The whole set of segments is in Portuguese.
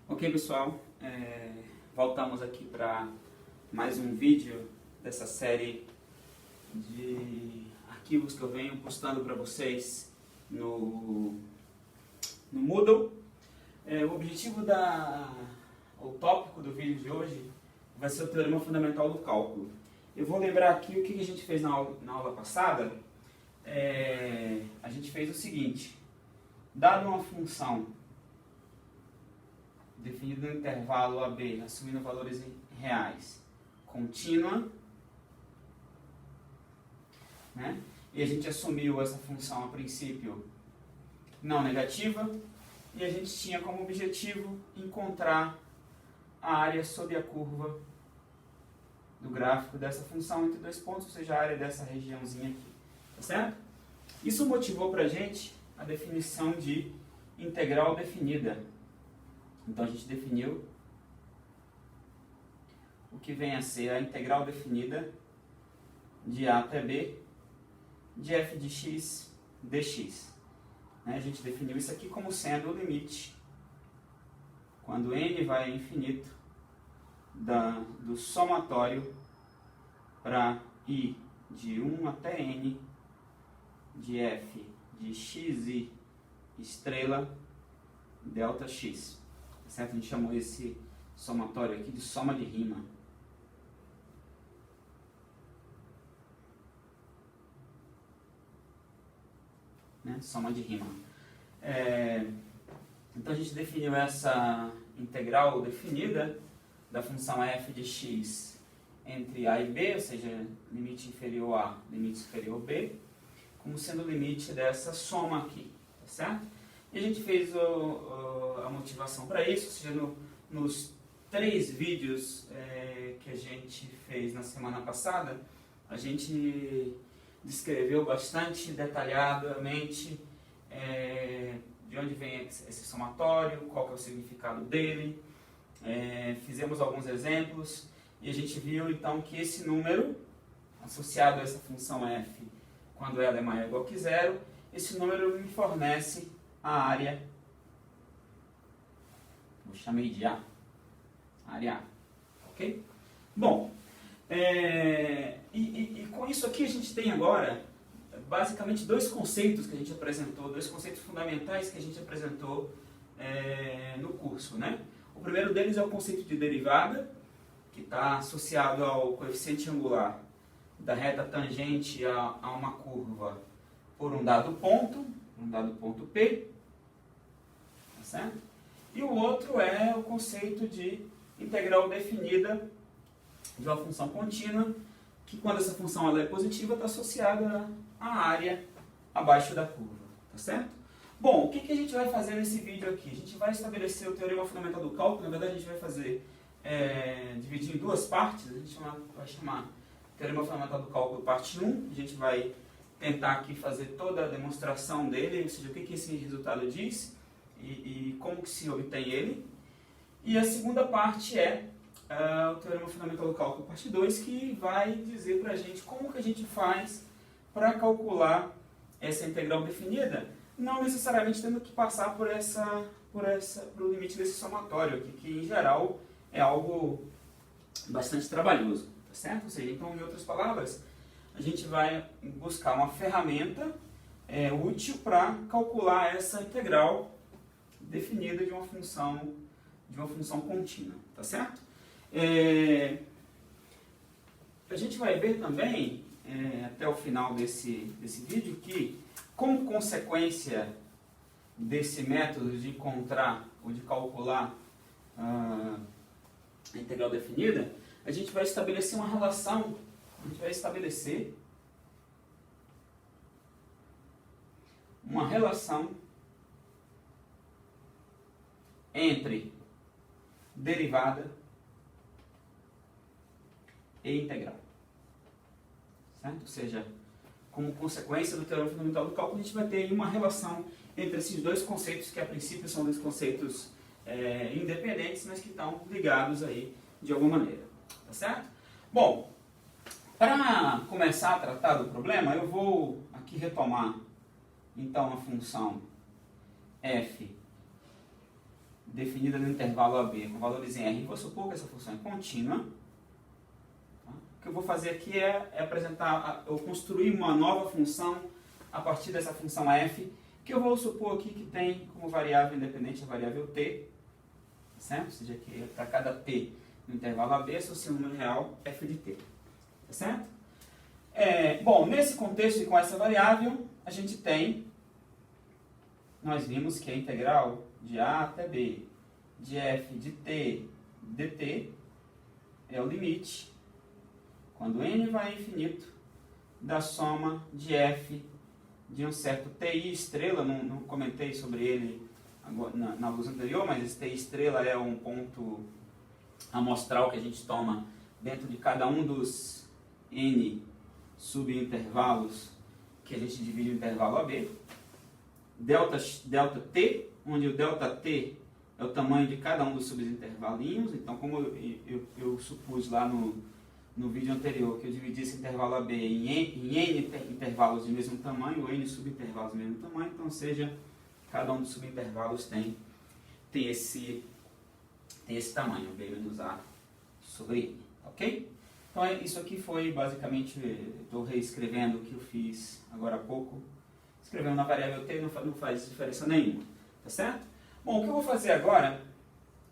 Ok, pessoal, voltamos aqui para mais um vídeo dessa série de arquivos que eu venho postando para vocês no Moodle. O objetivo o tópico do vídeo de hoje vai ser o teorema fundamental do cálculo. Eu vou lembrar aqui o que a gente fez na aula passada. A gente fez o seguinte: dado uma função definida no intervalo AB, assumindo valores reais, contínua, né? E a gente assumiu essa função a princípio não negativa, e a gente tinha como objetivo encontrar a área sob a curva do gráfico dessa função entre dois pontos, ou seja, a área dessa regiãozinha aqui, tá certo? Isso motivou para a gente a definição de integral definida. Então a gente definiu o que vem a ser a integral definida de A até B de f de x dx. A gente definiu isso aqui como sendo o limite, quando n vai a infinito, do somatório para i de 1 até n de f de xi estrela delta x. Certo? A gente chamou esse somatório aqui de soma de rima. Soma de rima. Então a gente definiu essa integral definida da função f de x entre a e b, ou seja, limite inferior a, limite superior b, como sendo o limite dessa soma aqui, tá certo? E a gente fez a motivação para isso, ou seja, nos 3 vídeos que a gente fez na semana passada, a gente descreveu bastante detalhadamente de onde vem esse somatório, qual que é o significado dele, fizemos alguns exemplos e a gente viu então que esse número associado a essa função f, quando ela é maior ou igual que zero, esse número me fornece a área, eu chamei de A, área A, ok? Bom, e com isso aqui a gente tem agora basicamente 2 conceitos que a gente apresentou, 2 conceitos fundamentais que a gente apresentou no curso, né? O primeiro deles é o conceito de derivada, que está associado ao coeficiente angular da reta tangente a uma curva por um dado ponto P, tá certo? E o outro é o conceito de integral definida de uma função contínua, que quando essa função ela é positiva está associada à área abaixo da curva, tá certo? Bom, o que a gente vai fazer nesse vídeo aqui? A gente vai estabelecer o teorema fundamental do cálculo. Na verdade a gente vai fazer, dividir em 2 partes. A gente vai chamar teorema fundamental do cálculo parte 1, a gente vai tentar aqui fazer toda a demonstração dele, ou seja, o que esse resultado diz e como que se obtém ele. E a segunda parte é o teorema fundamental do cálculo parte 2, que vai dizer para a gente como que a gente faz para calcular essa integral definida, não necessariamente tendo que passar por o limite desse somatório aqui, que em geral é algo bastante trabalhoso, tá certo? Ou seja, então, em outras palavras, a gente vai buscar uma ferramenta útil para calcular essa integral definida de uma função contínua, tá certo? A gente vai ver também, até o final desse vídeo, que como consequência desse método de encontrar ou de calcular a integral definida, a gente vai estabelecer uma relação. A gente vai estabelecer uma relação entre derivada e integral, certo? Ou seja, como consequência do teorema fundamental do cálculo, a gente vai ter aí uma relação entre esses 2 conceitos, que a princípio são 2 conceitos independentes, mas que estão ligados aí de alguma maneira, tá certo? Bom, para começar a tratar do problema, eu vou aqui retomar então a função f definida no intervalo AB com valores em R, vou supor que essa função é contínua. Tá? O que eu vou fazer aqui é apresentar, eu construir uma nova função a partir dessa função f, que eu vou supor aqui que tem como variável independente a variável t, certo? Ou seja, que para cada t no intervalo AB associa um número real f de t, tá certo? Bom, nesse contexto e com essa variável, a gente tem, nós vimos que a integral de a até b de f de t dt é o limite, quando n vai a infinito, da soma de f de um certo ti estrela, não comentei sobre ele na luz anterior, mas esse ti estrela é um ponto amostral que a gente toma dentro de cada um dos n subintervalos que a gente divide o intervalo AB. Delta t, onde o delta t é o tamanho de cada um dos subintervalinhos. Então, como eu supus lá no vídeo anterior que eu dividi esse intervalo AB em n intervalos de mesmo tamanho, ou n subintervalos de mesmo tamanho, então seja, cada um dos subintervalos tem esse tamanho, B menos A sobre N, ok? Então isso aqui foi basicamente, estou reescrevendo o que eu fiz agora há pouco, escrevendo na variável t não faz diferença nenhuma, tá certo? Bom, o que eu vou fazer agora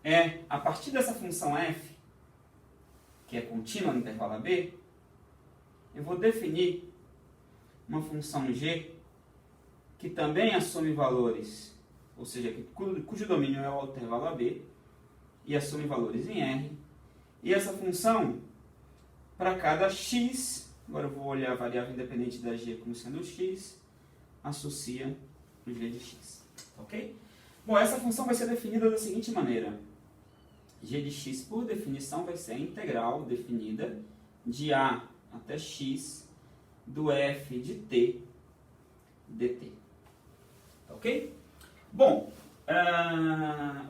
é, a partir dessa função f, que é contínua no intervalo AB, eu vou definir uma função g que também assume valores, ou seja, cujo domínio é o intervalo AB, e assume valores em R, e essa função, para cada x, agora eu vou olhar a variável independente da g como sendo x, associa o g de x, ok? Bom, essa função vai ser definida da seguinte maneira: g de x, por definição, vai ser a integral definida de a até x do f de t dt. Ok? Bom,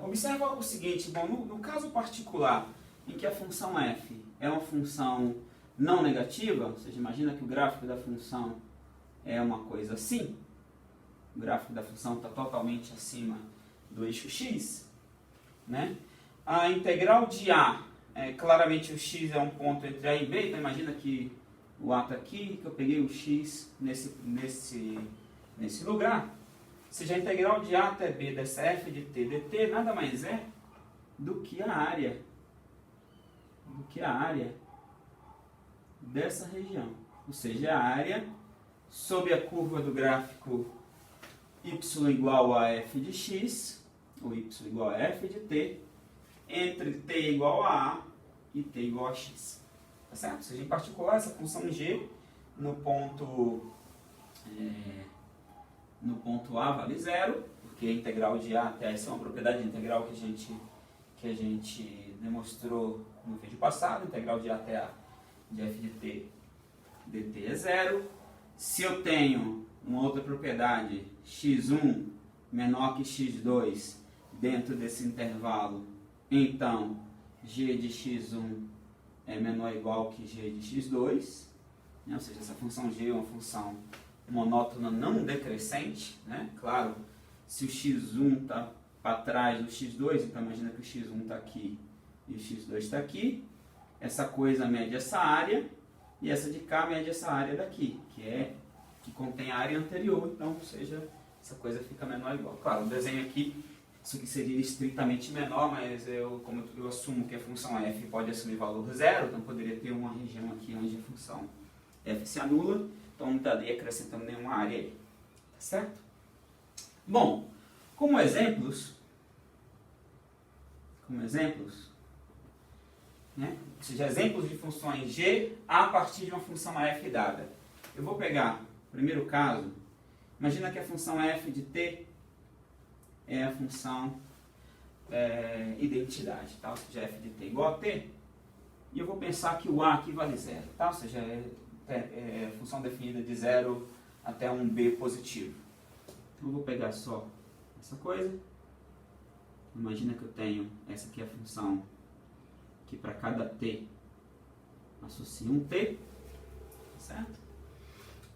observa o seguinte, bom, no caso particular em que a função f é uma função não negativa, ou seja, imagina que o gráfico da função é uma coisa assim, o gráfico da função está totalmente acima do eixo x, né? A integral de a, claramente o x é um ponto entre a e b, então imagina que o a está aqui, que eu peguei o x nesse lugar. Ou seja, a integral de a até b dessa f de t dt nada mais é do que a área dessa região. Ou seja, a área sob a curva do gráfico y igual a f de x, ou y igual a f de t, entre t igual a e t igual a x. Tá certo? Ou seja, em particular, essa função g no ponto A vale zero, porque a integral de a até essa é uma propriedade integral que a gente demonstrou no vídeo passado. A integral de a até a de f de t dt é zero. Se eu tenho uma outra propriedade, x1 menor que x2 dentro desse intervalo, então g de x1 é menor ou igual que g de x2, né? Ou seja, essa função g é uma função monótona não decrescente, né? Claro, se o x1 está para trás do x2, então imagina que o x1 está aqui e o x2 está aqui, essa coisa mede essa área, e essa de cá mede essa área daqui, que contém a área anterior, então, ou seja, essa coisa fica menor ou igual. Claro, o desenho aqui, isso aqui seria estritamente menor, mas como eu assumo que a função f pode assumir valor zero, então poderia ter uma região aqui onde a função f se anula, então não estaria acrescentando nenhuma área aí. Tá certo? Bom, como exemplos, né? Ou seja, exemplos de funções g a partir de uma função f dada. Eu vou pegar o primeiro caso, imagina que a função f de t é a função identidade, tá? Ou seja, f de t igual a t, e eu vou pensar que o a aqui vale zero, tá? Ou seja, é função definida de 0 até um b positivo. Então eu vou pegar só essa coisa, imagina que eu tenho, essa aqui é a função que para cada t associa um t, certo?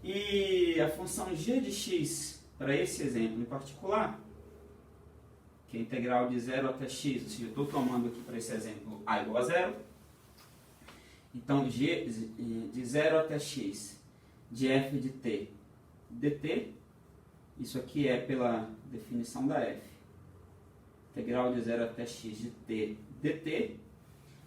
E a função g de x, para esse exemplo em particular, que é a integral de 0 até x, ou seja, eu estou tomando aqui para esse exemplo a igual a 0. Então, de 0 até x de f de t dt, isso aqui é pela definição da f. Integral de 0 até x de t dt.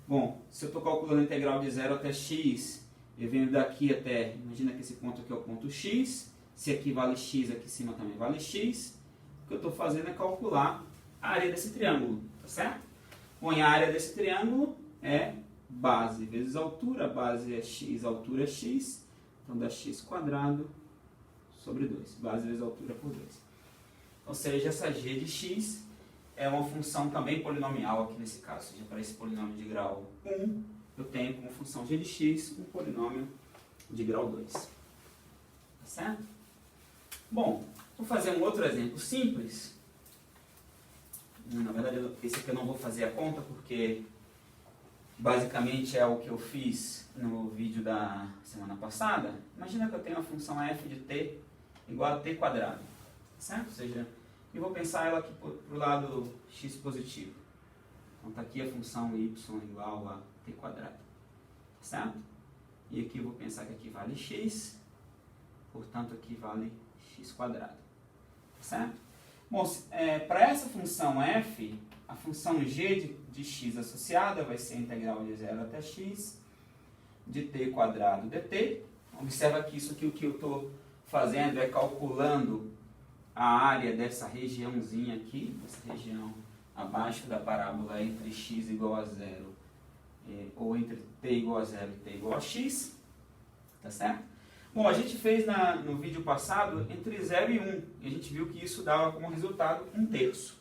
Bom, se eu estou calculando a integral de 0 até x, eu venho daqui até, imagina que esse ponto aqui é o ponto x, se aqui vale x, aqui em cima também vale x. O que eu estou fazendo é calcular a área desse triângulo, tá certo? Bom, e a área desse triângulo é base vezes altura, a base é x, a altura é x, então dá x quadrado sobre 2, base vezes altura por 2. Ou seja, essa g de x é uma função também polinomial aqui nesse caso, ou seja, para esse polinômio de grau 1, eu tenho como função g de x um polinômio de grau 2. Tá certo? Bom, vou fazer um outro exemplo simples. Na verdade, esse aqui eu não vou fazer a conta, porque basicamente é o que eu fiz no vídeo da semana passada. Imagina que eu tenho a função f de t igual a t quadrado, certo? Ou seja, eu vou pensar ela aqui para o lado x positivo. Então está aqui a função y igual a t quadrado, certo? E aqui eu vou pensar que aqui vale x, portanto aqui vale x quadrado, certo? Bom, para essa função f, a função g de x associada vai ser a integral de 0 até x de t quadrado dt. Observa que isso aqui o que eu estou fazendo é calculando a área dessa regiãozinha aqui, essa região abaixo da parábola entre x igual a 0 ou entre t igual a 0 e t igual a x, tá certo? Bom, a gente fez no vídeo passado entre 0 e 1, e a gente viu que isso dava como resultado 1/3,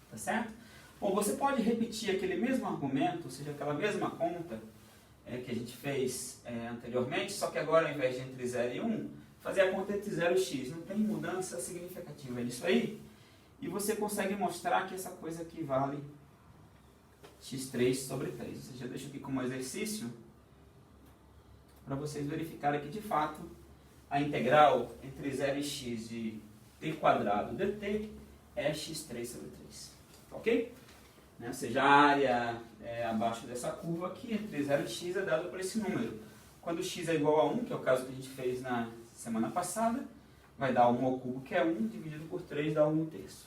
tá certo? Bom, você pode repetir aquele mesmo argumento, ou seja, aquela mesma conta que a gente fez anteriormente, só que agora ao invés de entre 0 e 1, fazer a conta entre 0 e x, não tem mudança significativa nisso aí, e você consegue mostrar que essa coisa aqui vale x3 sobre 3, ou seja, eu deixo aqui como exercício, para vocês verificarem que de fato a integral entre 0 e x de t quadrado dt é x3 sobre 3, ok? Ou seja, a área abaixo dessa curva aqui entre 0 e x é dada por esse número. Quando x é igual a 1, que é o caso que a gente fez na semana passada, vai dar 1 ao cubo, que é 1, dividido por 3 dá 1/3,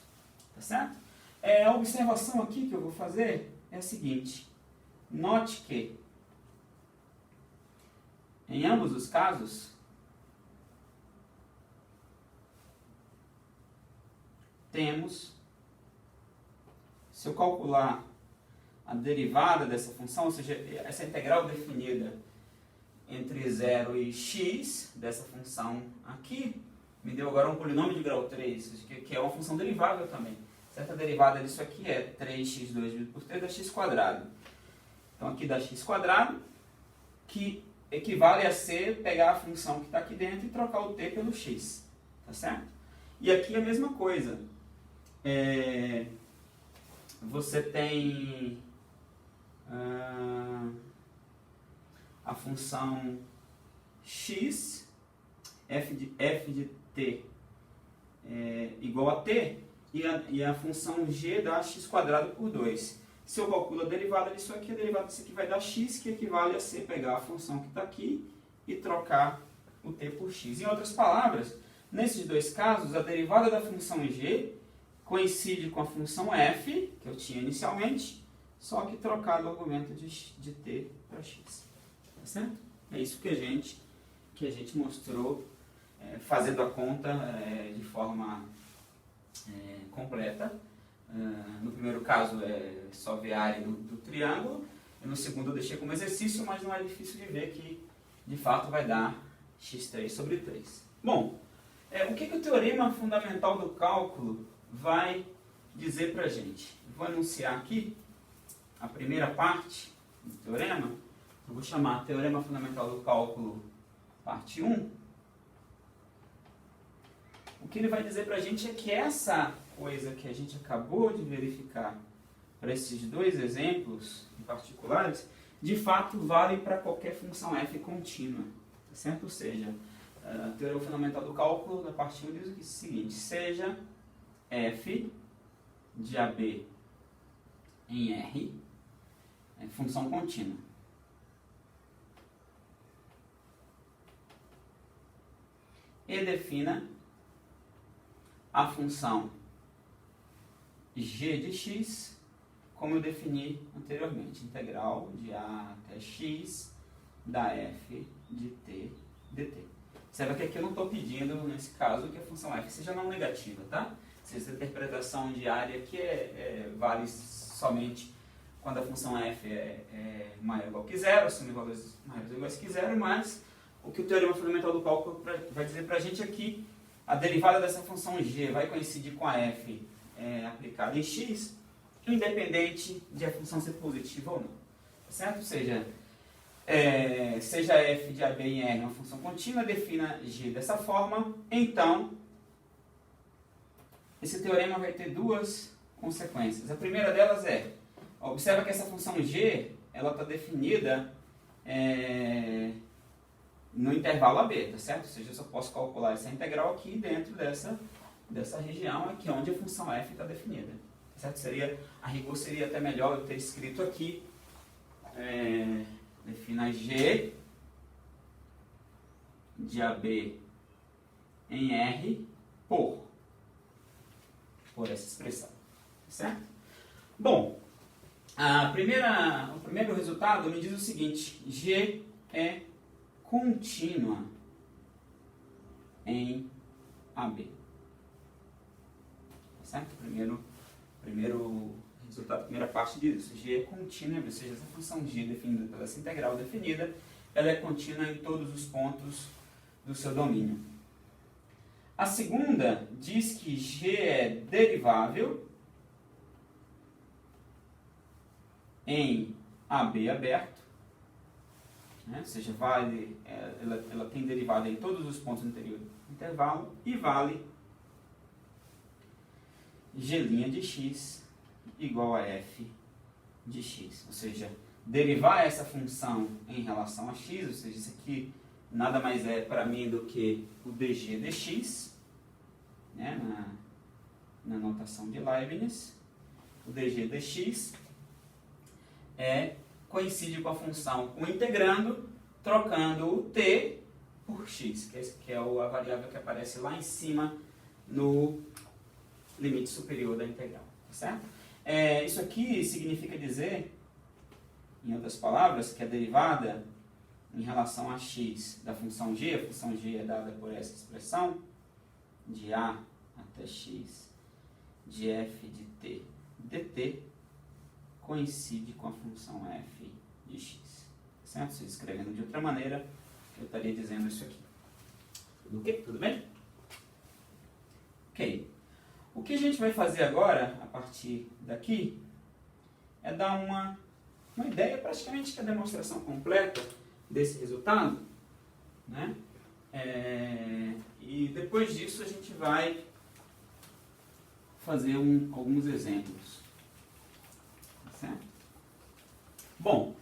tá certo? A observação aqui que eu vou fazer é a seguinte, note que em ambos os casos, temos, se eu calcular a derivada dessa função, ou seja, essa integral definida entre 0 e x, dessa função aqui, me deu agora um polinômio de grau 3, que é uma função derivável também. Certa derivada disso aqui é 3x2 dividido por 3 dá x quadrado. Então aqui dá x quadrado, que equivale a ser pegar a função que está aqui dentro e trocar o t pelo x, tá certo? E aqui a mesma coisa. Você tem a função x, f de t igual a t, e a função g dá x quadrado por 2. Se eu calculo a derivada disso aqui, a derivada disso aqui vai dar x, que equivale a ser pegar a função que está aqui e trocar o t por x. Em outras palavras, nesses dois casos, a derivada da função g coincide com a função f, que eu tinha inicialmente, só que trocado o argumento de t para x. Tá certo? É isso que a gente mostrou fazendo a conta de forma completa. No primeiro caso é só ver a área do triângulo, e no segundo eu deixei como exercício, mas não é difícil de ver que de fato vai dar x3 sobre 3. Bom, o que o teorema fundamental do cálculo vai dizer para a gente? Eu vou anunciar aqui a primeira parte do teorema, eu vou chamar Teorema Fundamental do Cálculo, parte 1. O que ele vai dizer para a gente é que essa coisa que a gente acabou de verificar para esses dois exemplos em particulares, de fato vale para qualquer função f contínua, tá certo? Ou seja, a Teorema Fundamental do Cálculo, da parte 1, diz o seguinte, seja f de AB em R é função contínua. E defina a função g de x, como eu defini anteriormente, integral de a até x da f de t dt. Observa que aqui eu não estou pedindo, nesse caso, que a função f seja não negativa, tá? Essa interpretação de área aqui vale somente quando a função f é maior ou igual que zero, assume valores maiores ou iguais que zero, mas o que o teorema fundamental do cálculo vai dizer para a gente aqui, a derivada dessa função g vai coincidir com a f aplicada em x, independente de a função ser positiva ou não. Tá certo? Ou seja, seja f de AB em R uma função contínua, defina g dessa forma, então esse teorema vai ter duas consequências. A primeira delas observa que essa função g ela está definida no intervalo AB, tá certo? Ou seja, eu só posso calcular essa integral aqui dentro dessa região aqui onde a função f está definida. Tá certo? A rigor seria até melhor eu ter escrito aqui, defina g de AB em R por essa expressão. Tá certo? Bom, o primeiro resultado me diz o seguinte: g é contínua em AB. Tá certo? Primeiro resultado, primeira parte diz isso. G é contínua, ou seja, essa função g definida pela essa integral definida, ela é contínua em todos os pontos do seu domínio. A segunda diz que g é derivável em AB aberto, né? Ou seja, ela tem derivada em todos os pontos do intervalo e vale g' de x igual a f de x. Ou seja, derivar essa função em relação a x, ou seja, isso aqui nada mais é para mim do que o dg dx, né? na notação de Leibniz, o dg dx coincide com a função o integrando, trocando o t por x, que é a variável que aparece lá em cima no limite superior da integral. Tá certo? Isso aqui significa dizer, em outras palavras, que a derivada em relação a x da função g, a função g é dada por essa expressão, de a até x de f de t dt, coincide com a função f de x. Certo? Se escrevendo de outra maneira, eu estaria dizendo isso aqui. Tudo bem? Ok. O que a gente vai fazer agora, a partir daqui, é dar uma ideia, praticamente que a demonstração completa desse resultado, né? E depois disso a gente vai fazer alguns exemplos. Certo? Bom,